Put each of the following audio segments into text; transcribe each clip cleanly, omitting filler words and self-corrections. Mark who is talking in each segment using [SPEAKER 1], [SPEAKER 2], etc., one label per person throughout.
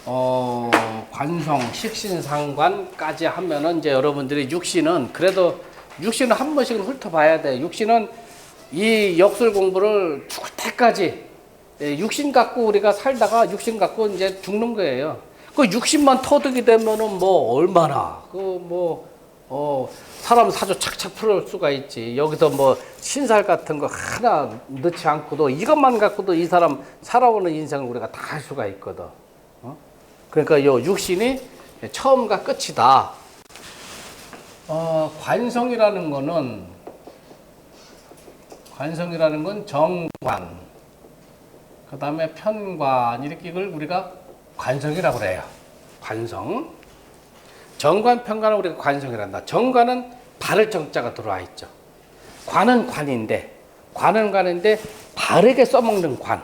[SPEAKER 1] 관성, 식신상관까지 하면은 이제 여러분들이 육신은 그래도 육신은 한 번씩은 훑어봐야 돼. 육신은 이 역술 공부를 죽을 때까지 육신 갖고 우리가 살다가 육신 갖고 이제 죽는 거예요. 그 육신만 터득이 되면은 뭐 얼마나 사람 사주 착착 풀을 수가 있지. 여기서 뭐 신살 같은 거 하나 넣지 않고도 이것만 갖고도 이 사람 살아오는 인생을 우리가 다 할 수가 있거든. 그러니까 요 육신이 처음과 끝이다. 관성이라는 건 정관, 그 다음에 편관, 이렇게 이걸 우리가 관성이라고 그래요. 관성. 정관, 편관은 우리가 관성이란다. 정관은 바를 정자가 들어와 있죠. 관은 관인데 바르게 써먹는 관.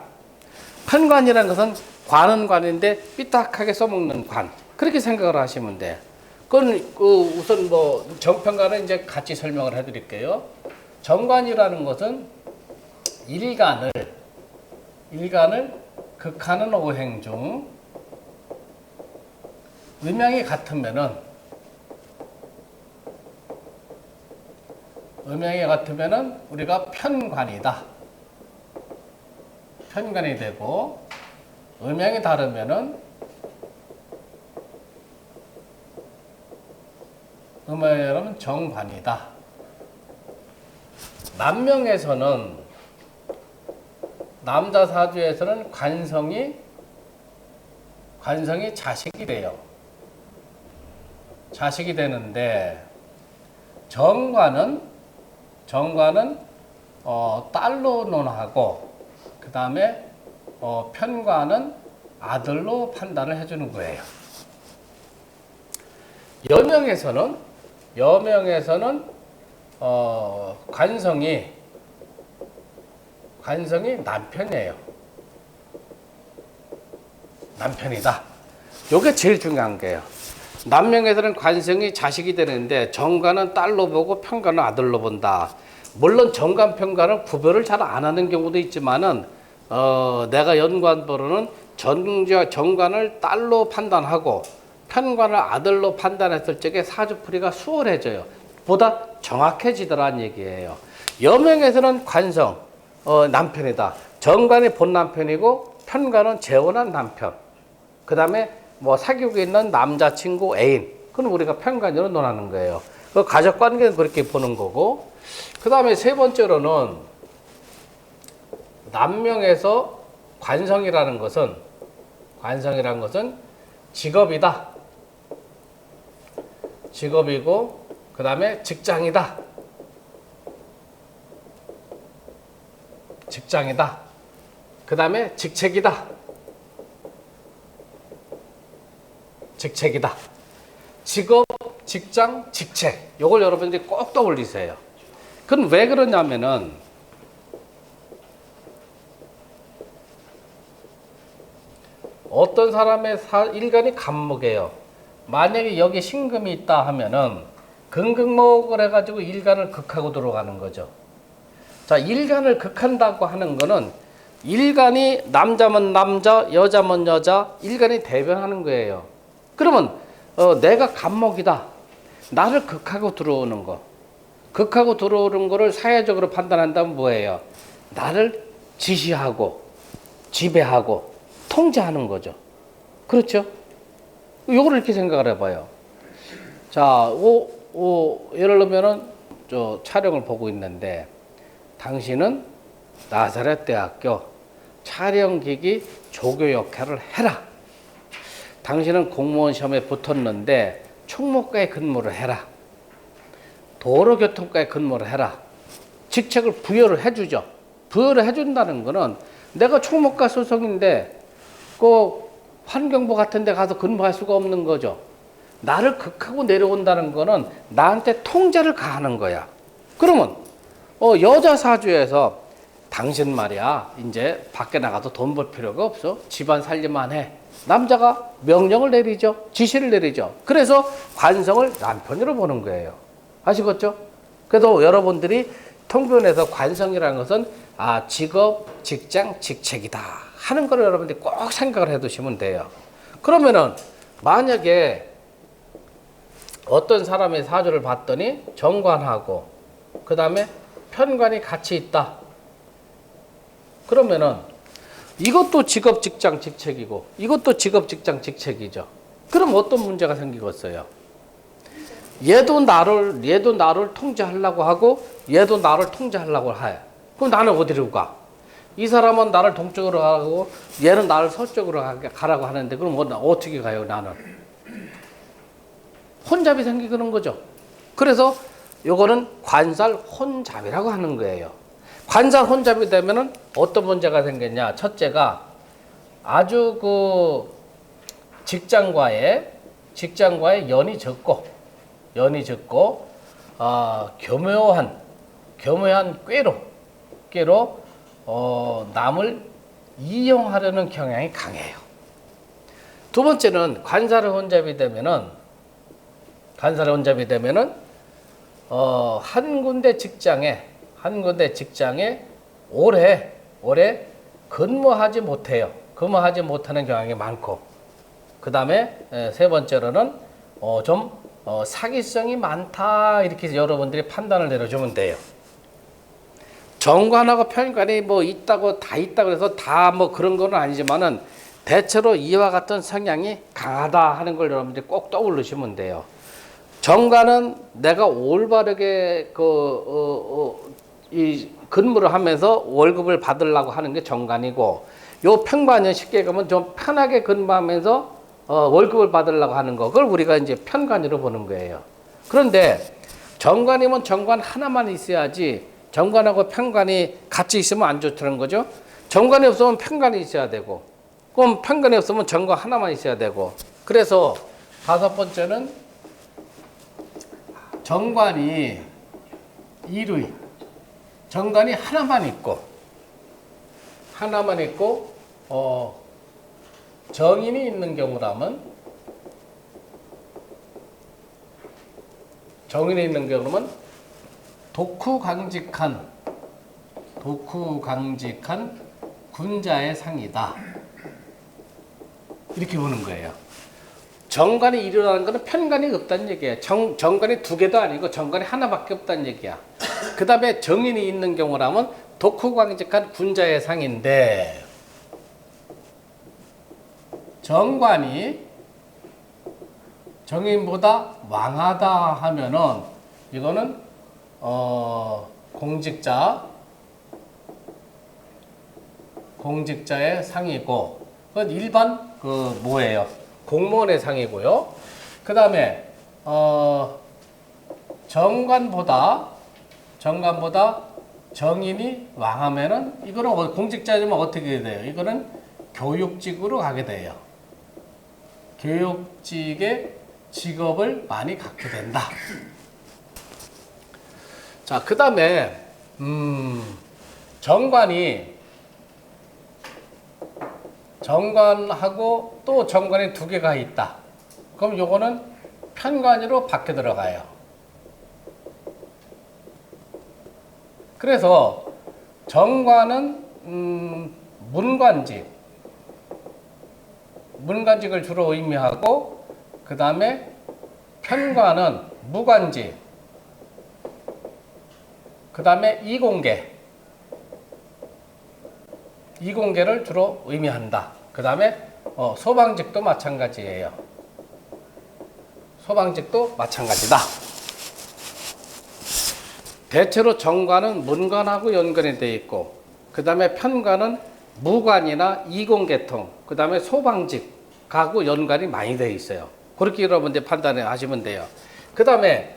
[SPEAKER 1] 편관이라는 것은 관은 관인데 삐딱하게 써먹는 관. 그렇게 생각을 하시면 돼. 그건 우선 정편관은 이제 같이 설명을 해드릴게요. 정관이라는 것은 일간을 극하는 오행 중 음양이 같으면은 우리가 편관이다. 편관이 되고 음양이 다르면은 음양은 정관이다. 남명에서는 남자 사주에서는 관성이 자식이 돼요. 자식이 되는데 정관은 딸로 논하고 그 다음에 편관은 아들로 판단을 해주는 거예요. 여명에서는 관성이 남편이에요. 남편이다. 요게 제일 중요한 거예요. 남명에서는 관성이 자식이 되는데 정관은 딸로 보고 편관은 아들로 본다. 물론 정관, 편관은 구별을 잘 안 하는 경우도 있지만은 내가 연구한바로는 정관을 딸로 판단하고 편관을 아들로 판단했을 적에 사주풀이가 수월해져요. 보다 정확해지더라는 얘기예요. 여명에서는 관성, 남편이다. 정관이 본 남편이고 편관은 재혼한 남편. 그 다음에 사귀고 있는 남자친구 애인. 그건 우리가 편관으로 논하는 거예요. 그 가족 관계는 그렇게 보는 거고. 그 다음에 세 번째로는 남명에서 관성이라는 것은 직업이다. 직업이고 그 다음에 직장이다. 그 다음에 직책이다. 직업, 직장, 직책. 요걸 여러분들이 꼭 떠올리세요. 그건 왜 그러냐면은 어떤 사람의 일간이 간목이에요. 만약에 여기 신금이 있다 하면은 금극목을 해가지고 일간을 극하고 들어가는 거죠. 자, 일간을 극한다고 하는 거는 일간이 남자면 남자, 여자면 여자, 일간이 대변하는 거예요. 그러면 내가 간목이다. 나를 극하고 들어오는 거. 극하고 들어오는 거를 사회적으로 판단한다면 뭐예요? 나를 지시하고 지배하고 통제하는 거죠. 그렇죠? 요거를 이렇게 생각을 해봐요. 자, 예를 들면은 촬영을 보고 있는데 당신은 나사렛 대학교 촬영기기 조교 역할을 해라. 당신은 공무원 시험에 붙었는데 총무과에 근무를 해라. 도로교통과에 근무를 해라. 직책을 부여를 해주죠. 부여를 해준다는 거는 내가 총무과 소속인데 환경부 같은 데 가서 근무할 수가 없는 거죠. 나를 극하고 내려온다는 거는 나한테 통제를 가하는 거야. 그러면 여자 사주에서 당신 말이야 이제 밖에 나가도 돈 벌 필요가 없어. 집안 살림만 해. 남자가 명령을 내리죠. 지시를 내리죠. 그래서 관성을 남편으로 보는 거예요. 아시겠죠? 그래서 여러분들이 통변에서 관성이라는 것은 직업, 직장, 직책이다 하는 걸 여러분들이 꼭 생각을 해 두시면 돼요. 그러면은 만약에 어떤 사람의 사주를 봤더니 정관하고 그 다음에 편관이 같이 있다. 그러면은 이것도 직업, 직장, 직책이고 이것도 직업, 직장, 직책이죠. 그럼 어떤 문제가 생기겠어요? 얘도 나를 통제하려고 하고 얘도 나를 통제하려고 해. 그럼 나는 어디로 가? 이 사람은 나를 동쪽으로 가고 얘는 나를 서쪽으로 가라고 하는데 그럼 어떻게 가요, 나는? 혼잡이 생기는 거죠. 그래서 요거는 관살 혼잡이라고 하는 거예요. 관살 혼잡이 되면은 어떤 문제가 생겼냐? 첫째가 아주 그 직장과의 연이 적고 교묘한 꾀로 남을 이용하려는 경향이 강해요. 두 번째는 관살의 혼잡이 되면은 한 군데 직장에 오래 근무하지 못해요. 근무하지 못하는 경향이 많고, 그 다음에 세 번째로는 좀 사기성이 많다, 이렇게 여러분들이 판단을 내려주면 돼요. 정관하고 편관이 뭐 있다고 그래서 다 뭐 그런 건 아니지만은 대체로 이와 같은 성향이 강하다 하는 걸 여러분들이 꼭 떠올리시면 돼요. 정관은 내가 올바르게 이 근무를 하면서 월급을 받으려고 하는 게 정관이고, 요 편관은 쉽게 가면 좀 편하게 근무하면서 월급을 받으려고 하는 거, 그걸 우리가 이제 편관으로 보는 거예요. 그런데 정관이면 정관 하나만 있어야지 정관하고 편관이 같이 있으면 안 좋다는 거죠. 정관이 없으면 편관이 있어야 되고, 그럼 편관이 없으면 정관 하나만 있어야 되고. 그래서 다섯 번째는 정관이 일의, 정관이 하나만 있고 정인이 있는 경우라면 독후강직한 군자의 상이다, 이렇게 보는 거예요. 정관이 일어나는 것은 편관이 없다는 얘기예요. 정관이 두 개도 아니고 정관이 하나밖에 없다는 얘기야. 그 다음에 정인이 있는 경우라면 독후강직한 군자의 상인데, 정관이 정인보다 왕하다 하면은 이거는 공직자의 상이고, 그건 일반 뭐예요? 공무원의 상이고요. 그 다음에 정관보다 정인이 왕하면은 이거는 공직자면 어떻게 돼요? 이거는 교육직으로 가게 돼요. 교육직의 직업을 많이 갖게 된다. 자, 그 다음에 정관하고 또 정관이 두 개가 있다. 그럼 요거는 편관으로 바뀌어 들어가요. 그래서 정관은 문관직을 주로 의미하고, 그 다음에 편관은 무관직, 그 다음에 이공계를 주로 의미한다. 그 다음에 소방직도 마찬가지예요. 소방직도 마찬가지다. 대체로 정관은 문관하고 연관이 되어 있고, 그 다음에 편관은 무관이나 이공계통, 그 다음에 소방직하고 연관이 많이 되어 있어요. 그렇게 여러분들 판단을 하시면 돼요. 그 다음에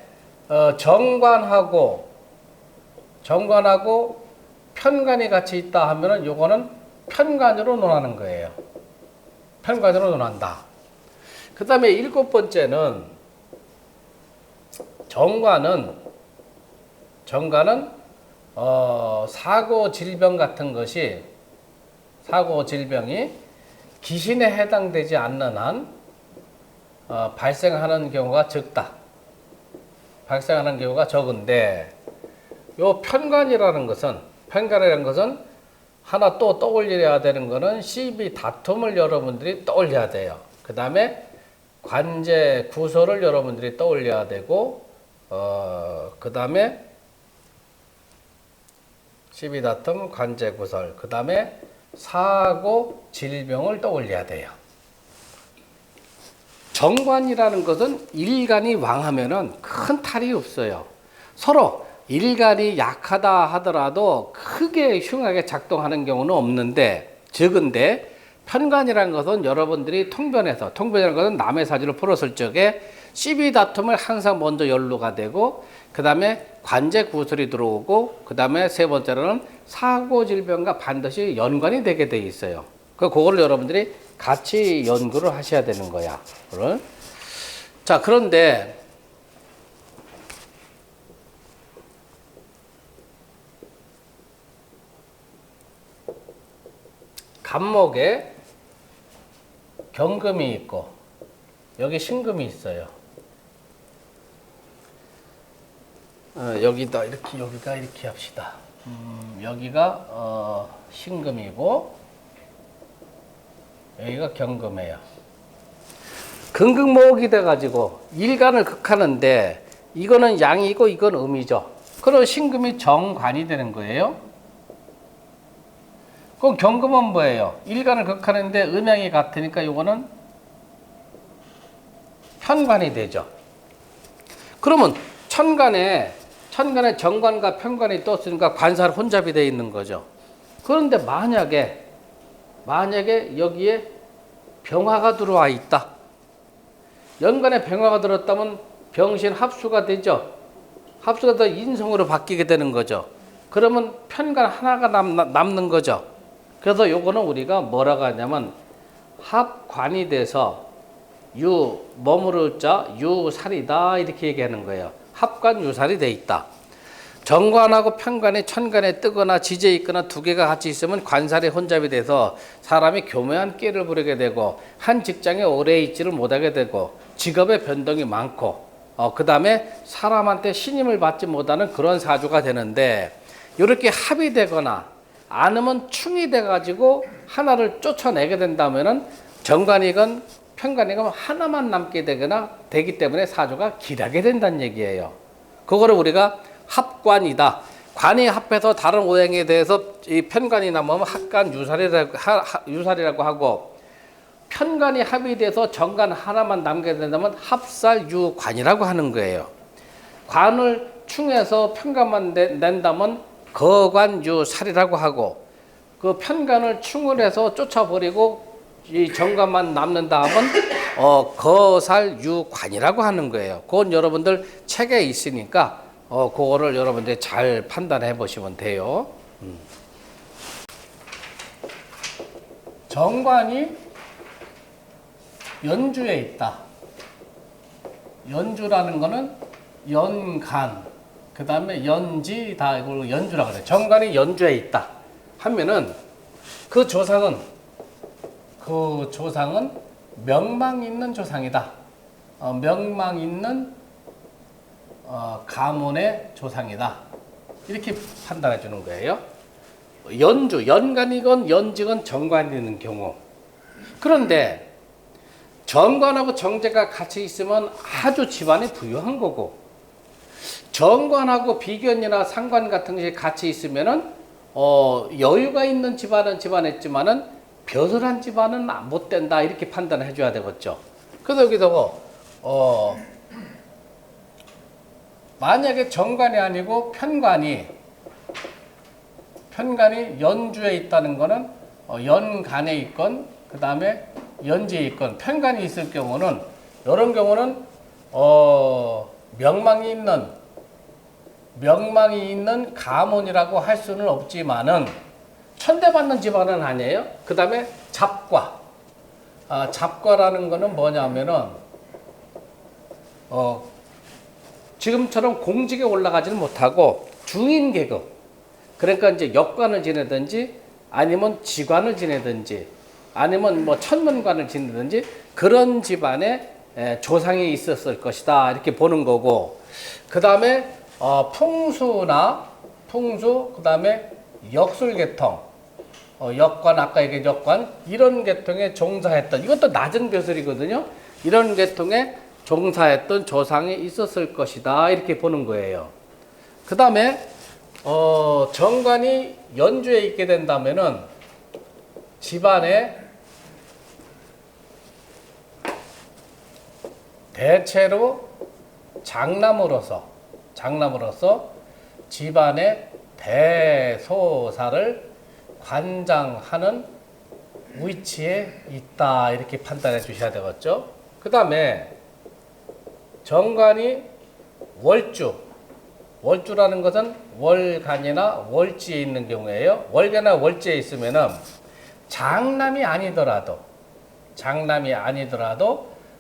[SPEAKER 1] 정관하고 편관이 같이 있다 하면은 요거는 편관으로 논하는 거예요. 편관으로 논한다. 그 다음에 일곱 번째는 정관은 사고 질병 같은 것이, 사고 질병이 기신에 해당되지 않는 한 발생하는 경우가 적다. 발생하는 경우가 적은데, 요 편관이라는 것은 하나 또 떠올려야 되는 거는 시비 다툼을 여러분들이 떠올려야 돼요. 그 다음에 관제 구설을 여러분들이 떠올려야 되고, 그 다음에 시비다툼, 관제 구설, 그 다음에 사고, 질병을 떠올려야 돼요. 정관이라는 것은 일간이 왕하면은 큰 탈이 없어요. 서로 일간이 약하다 하더라도 크게 흉하게 작동하는 경우는 없는데, 적은데, 편관이라는 것은 여러분들이 통변이라는 것은 남의 사주를 풀었을 적에 시비 다툼을 항상 먼저 연루가 되고, 그 다음에 관제 구설이 들어오고, 그 다음에 세 번째로는 사고 질병과 반드시 연관이 되게 돼 있어요. 그거를 여러분들이 같이 연구를 하셔야 되는 거야. 자, 그런데 간목에 경금이 있고 여기 신금이 있어요. 여기가 이렇게 합시다. 여기가 신금이고 여기가 경금이에요. 금극목이 돼가지고 일간을 극하는데 이거는 양이고 이건 음이죠. 그럼 신금이 정관이 되는 거예요. 그럼 경금은 뭐예요? 일간을 극하는데 음양이 같으니까 이거는 편관이 되죠. 그러면 천간에 정관과 편관이 떴으니까 관살 혼잡이 되어 있는 거죠. 그런데 만약에 여기에 병화가 들어와 있다. 연간에 병화가 들었다면 병신 합수가 되죠. 합수가 더 인성으로 바뀌게 되는 거죠. 그러면 편관 하나가 남는 거죠. 그래서 요거는 우리가 뭐라고 하냐면 합관이 돼서 머무를 자 유살이다 이렇게 얘기하는 거예요. 합관 유살이 돼 있다. 정관하고 편관이 천간에 뜨거나 지지에 있거나 두 개가 같이 있으면 관살이 혼잡이 돼서 사람이 교묘한 끼를 부리게 되고 한 직장에 오래 있지를 못하게 되고 직업의 변동이 많고 그 다음에 사람한테 신임을 받지 못하는 그런 사주가 되는데, 이렇게 합이 되거나 아니면 충이 돼가지고 하나를 쫓아내게 된다면은 정관이건 편관이건 하나만 남게 되기 때문에 사주가 길하게 된다는 얘기예요. 그거를 우리가 합관이다. 관이 합해서 다른 오행에 대해서 이 편관이 남으면 합관 유살이라고 하고, 편관이 합이 돼서 정관 하나만 남게 된다면 합살유관이라고 하는 거예요. 관을 충해서 편관만 낸다면 거관유살이라고 하고, 그 편관을 충을 해서 쫓아버리고 이 정관만 남는다 하면 거살유관이라고 하는 거예요. 그건 여러분들 책에 있으니까 그거를 여러분들이 잘 판단해 보시면 돼요. 정관이 연주에 있다. 연주라는 거는 연간, 그 다음에 연지 다 이걸 연주라고 그래요. 정관이 연주에 있다 하면은 그 조상은 명망 있는 조상이다. 명망 있는 가문의 조상이다. 이렇게 판단해 주는 거예요. 연간이건 연지건 정관이 있는 경우. 그런데 정관하고 정제가 같이 있으면 아주 집안이 부유한 거고, 정관하고 비견이나 상관 같은 것이 같이 있으면은 여유가 있는 집안은 집안했지만은 벼슬한 집안은 못 된다 이렇게 판단해 줘야 되겠죠. 그래서 여기서 만약에 정관이 아니고 편관이 연주에 있다는 거는 연간에 있건 그 다음에 연지에 있건 편관이 있을 경우는, 이런 경우는 명망이 있는 가문이라고 할 수는 없지만은 천대받는 집안은 아니에요. 그 다음에 잡과. 잡과라는 거는 뭐냐면은 지금처럼 공직에 올라가지는 못하고 중인 계급, 그러니까 이제 역관을 지내든지 아니면 지관을 지내든지 아니면 뭐 천문관을 지내든지 그런 집안에 조상이 있었을 것이다 이렇게 보는 거고, 그 다음에 풍수 그 다음에 역술계통, 역관, 아까 얘기한 역관, 이런 계통에 종사했던, 이것도 낮은 벼슬이거든요. 이런 계통에 종사했던 조상이 있었을 것이다. 이렇게 보는 거예요. 그 다음에, 정관이 연주에 있게 된다면은 집안에 대체로 장남으로서 집안의 대소사를 관장하는 위치에 있다. 이렇게 판단해 주셔야 되겠죠. 그 다음에 정관이 월주라는 것은 월간이나 월지에 있는 경우에요. 월간이나 월지에 있으면은 장남이 아니더라도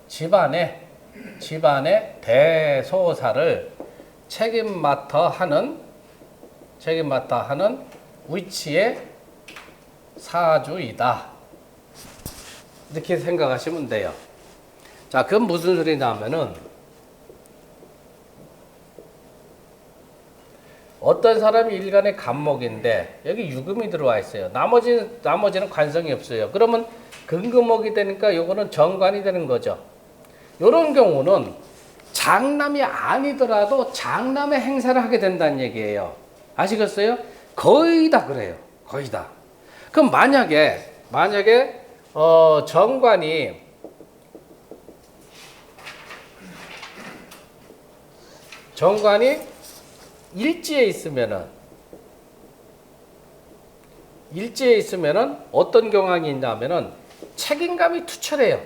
[SPEAKER 1] 집안의 대소사를 책임맡아 하는 위치의 사주이다. 이렇게 생각하시면 돼요. 자, 그건 무슨 소리냐면은 어떤 사람이 일간의 간목인데 여기 유금이 들어와 있어요. 나머지는 관성이 없어요. 그러면 근금목이 되니까 요거는 정관이 되는 거죠. 이런 경우는 장남이 아니더라도 장남의 행사를 하게 된다는 얘기예요. 아시겠어요? 거의 다 그래요. 거의 다. 그럼 만약에 정관이 일지에 있으면은 어떤 경향이 있냐면은 책임감이 투철해요.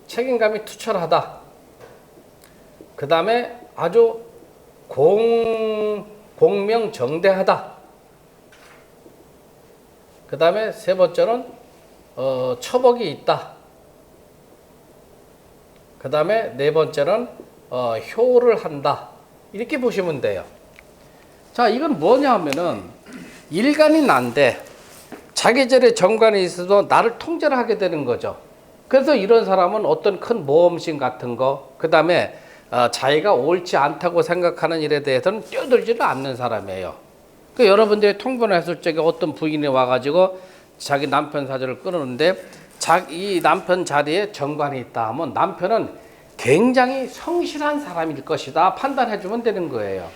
[SPEAKER 1] 책임감이 투철하다. 그 다음에 아주 공명정대하다. 그 다음에 세 번째는 처복이 있다. 그 다음에 네 번째는 효를 한다. 이렇게 보시면 돼요. 자, 이건 뭐냐 하면은 일간이 난데 자기절에 정관이 있어도 나를 통제를 하게 되는 거죠. 그래서 이런 사람은 어떤 큰 모험심 같은 거, 그 다음에 자기가 옳지 않다고 생각하는 일에 대해서는 뛰어들지를 않는 사람이에요. 그 여러분들이 통변을 했을 적에 어떤 부인이 와가지고 자기 남편 사주를 끊었는데 이 남편 자리에 정관이 있다 하면 남편은 굉장히 성실한 사람일 것이다 판단해주면 되는 거예요.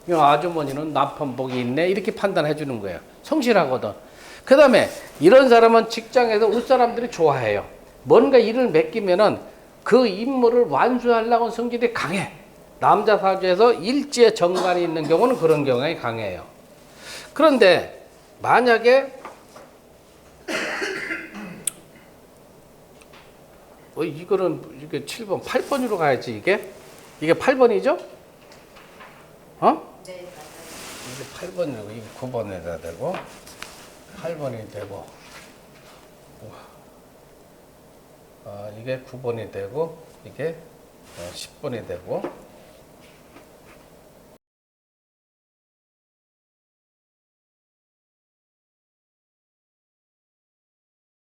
[SPEAKER 1] 이 아주머니는 남편 복이 있네 이렇게 판단해주는 거예요. 성실하거든. 그 다음에 이런 사람은 직장에서 윗사람들이 좋아해요. 뭔가 일을 맡기면은 그 임무를 완수하려고 성질이 강해. 남자 사주에서 일지에 정관이 있는 경우는 그런 경향이 강해요. 그런데 만약에 이게 7번, 8번으로 가야지 이게 8번이죠?
[SPEAKER 2] 네.
[SPEAKER 1] 이게 8번이고 이게 9번에다 되고 8번이 되고 이게 9번이 되고 이게 10번이 되고